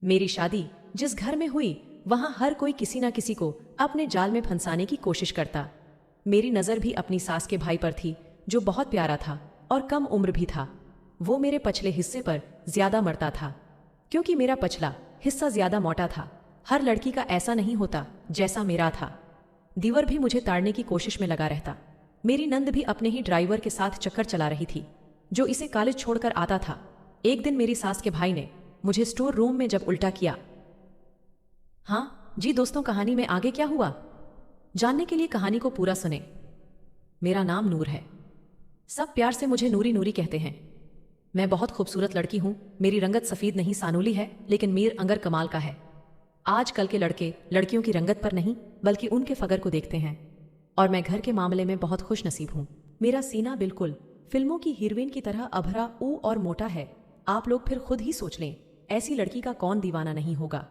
मेरी शादी जिस घर में हुई वहां हर कोई किसी ना किसी को अपने जाल में फंसाने की कोशिश करता। मेरी नज़र भी अपनी सास के भाई पर थी, जो बहुत प्यारा था और कम उम्र भी था। वो मेरे पछले हिस्से पर ज्यादा मरता था, क्योंकि मेरा पछला हिस्सा ज्यादा मोटा था। हर लड़की का ऐसा नहीं होता जैसा मेरा था। दीवर भी मुझे ताड़ने की कोशिश में लगा रहता। मेरी नंद भी अपने ही ड्राइवर के साथ चक्कर चला रही थी, जो इसे कॉलेज छोड़कर आता था। एक दिन मेरी सास के भाई ने मुझे स्टोर रूम में जब उल्टा किया। हाँ जी दोस्तों, कहानी में आगे क्या हुआ जानने के लिए कहानी को पूरा सुने। मेरा नाम नूर है, सब प्यार से मुझे नूरी नूरी कहते हैं। मैं बहुत खूबसूरत लड़की हूं। मेरी रंगत सफेद नहीं सानूली है, लेकिन मीर अंगर कमाल का है। आजकल के लड़के लड़कियों की रंगत पर नहीं बल्कि उनके फगर को देखते हैं, और मैं घर के मामले में बहुत खुश नसीब हूँ। मेरा सीना बिल्कुल फिल्मों की हीरोइन की तरह अभरा ऊ और मोटा है। आप लोग फिर खुद ही सोच लें, ऐसी लड़की का कौन दीवाना नहीं होगा।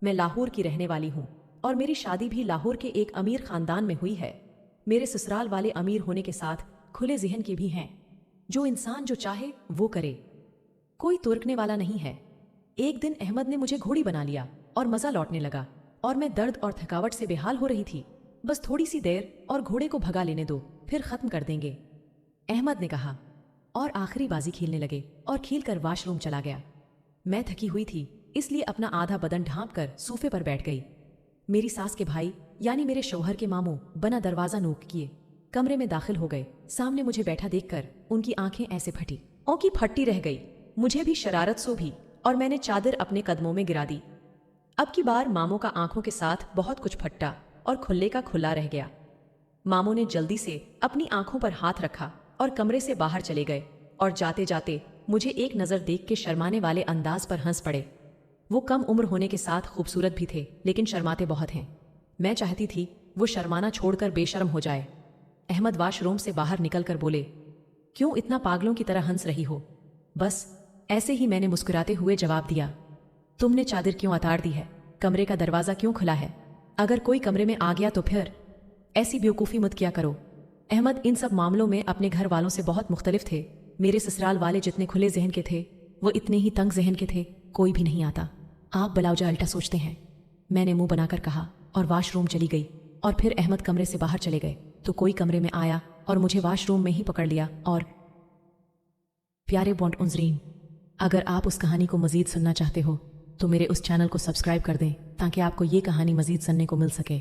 मैं लाहौर की रहने वाली हूँ और मेरी शादी भी लाहौर के एक अमीर खानदान में हुई है। मेरे ससुराल वाले अमीर होने के साथ खुले ज़हन के भी हैं। जो इंसान जो चाहे वो करे, कोई तुरकने वाला नहीं है। एक दिन अहमद ने मुझे घोड़ी बना लिया और मज़ा लौटने लगा, और मैं दर्द और थकावट से बेहाल हो रही थी। बस थोड़ी सी देर और घोड़े को भगा लेने दो, फिर ख़त्म कर देंगे, अहमद ने कहा, और आखिरी बाजी खेलने लगे और खेल कर वाशरूम चला गया। मैं थकी हुई थी, इसलिए अपना आधा बदन ढांप कर सोफे पर बैठ गई। मेरी सास के भाई यानी मेरे शौहर के मामू बना दरवाजा नोक किए कमरे में दाखिल हो गए। सामने मुझे बैठा देखकर उनकी आंखें ऐसे फटी औ की फट्टी रह गई। मुझे भी शरारत सो भी, और मैंने चादर अपने कदमों में गिरा दी। अब की बार मामू का आंखों के साथ बहुत कुछ फट्टा और खुले का खुला रह गया। मामू ने जल्दी से अपनी आंखों पर हाथ रखा और कमरे से बाहर चले गए, और जाते जाते मुझे एक नज़र देख के शर्माने वाले अंदाज पर हंस पड़े। वो कम उम्र होने के साथ खूबसूरत भी थे, लेकिन शर्माते बहुत हैं। मैं चाहती थी वो शर्माना छोड़कर बेशर्म हो जाए। अहमद वाशरूम से बाहर निकलकर बोले, क्यों इतना पागलों की तरह हंस रही हो? बस ऐसे ही, मैंने मुस्कुराते हुए जवाब दिया। तुमने चादर क्यों उतार दी है? कमरे का दरवाज़ा क्यों खुला है? अगर कोई कमरे में आ गया तो फिर? ऐसी बेवकूफ़ी मत किया करो। अहमद इन सब मामलों में अपने घर वालों से बहुत मुख्तलिफ थे। मेरे ससुराल वाले जितने खुले जहन के थे, वो इतने ही तंग जहन के थे। कोई भी नहीं आता। आप बलाउजा अल्टा सोचते हैं, मैंने मुंह बनाकर कहा, और वाशरूम चली गई। और फिर अहमद कमरे से बाहर चले गए तो कोई कमरे में आया और मुझे वाशरूम में ही पकड़ लिया। और प्यारे बॉन्ड उनजरीन, अगर आप उस कहानी को मज़ीद सुनना चाहते हो तो मेरे उस चैनल को सब्सक्राइब कर दें, ताकि आपको ये कहानी मज़ीद सुनने को मिल सके।